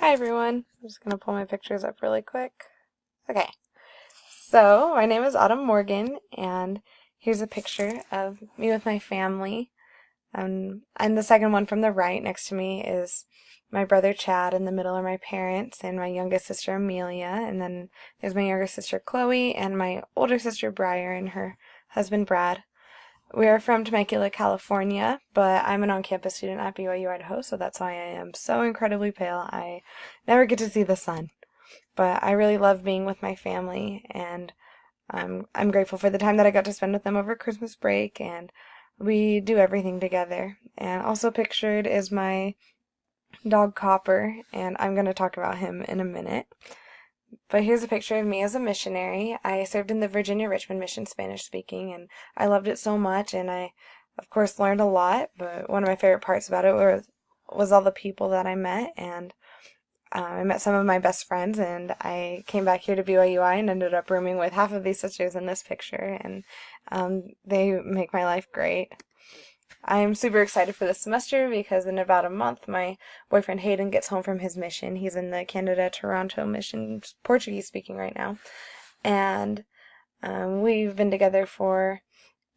Hi everyone. I'm just going to pull my pictures up really quick. Okay, so my name is Autumn Morgan, and here's a picture of me with my family. And the second one from the right next to me is my brother Chad. In the middle are my parents and my youngest sister Amelia, and then there's my younger sister Chloe and my older sister Briar and her husband Brad. We are from Temecula, California, but I'm an on-campus student at BYU Idaho, so that's why I am so incredibly pale. I never get to see the sun, but I really love being with my family, and I'm grateful for the time that I got to spend with them over Christmas break, and we do everything together. And also pictured is my dog Copper, and I'm going to talk about him in a minute. But here's a picture of me as a missionary. I served in the Virginia Richmond Mission Spanish speaking, and I loved it so much, and I, of course, learned a lot, but one of my favorite parts about it was all the people that I met, and I met some of my best friends, and I came back here to BYUI and ended up rooming with half of these sisters in this picture, and they make my life great. I'm super excited for this semester because in about a month my boyfriend Hayden gets home from his mission. He's in the Canada-Toronto mission, Portuguese speaking right now. And we've been together for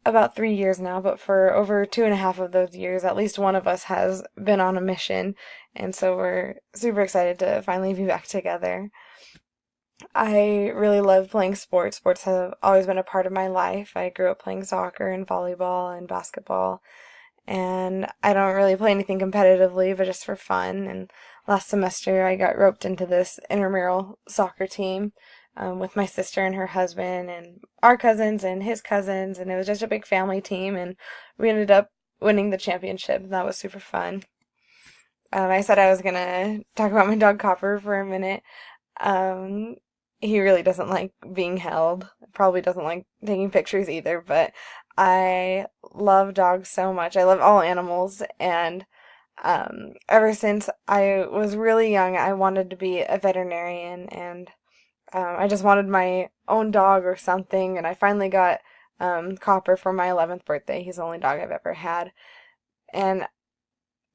about 3 years now, but for over 2.5 of those years, at least one of us has been on a mission. And so we're super excited to finally be back together. I really love playing sports. Sports have always been a part of my life. I grew up playing soccer and volleyball and basketball, and I don't really play anything competitively, but just for fun. And last semester, I got roped into this intramural soccer team with my sister and her husband, and our cousins and his cousins, and it was just a big family team, and we ended up winning the championship, and that was super fun. I said I was gonna talk about my dog Copper for a minute. Um, he really doesn't like being held. Probably doesn't like taking pictures either, but I love dogs so much. I love all animals, and ever since I was really young, I wanted to be a veterinarian, and I just wanted my own dog or something, and I finally got Copper for my 11th birthday. He's the only dog I've ever had, and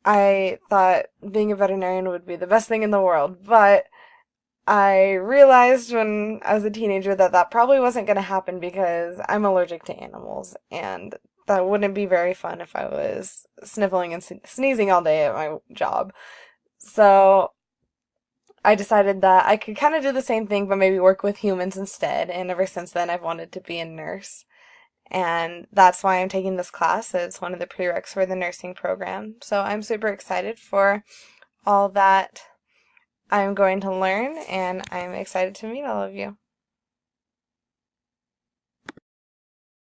I thought being a veterinarian would be the best thing in the world, but I realized when I was a teenager that that probably wasn't going to happen because I'm allergic to animals, and that wouldn't be very fun if I was sniffling and sneezing all day at my job. So I decided that I could kind of do the same thing, but maybe work with humans instead, and ever since then I've wanted to be a nurse. And that's why I'm taking this class. It's one of the prereqs for the nursing program. So I'm super excited for all that I'm going to learn, and I'm excited to meet all of you.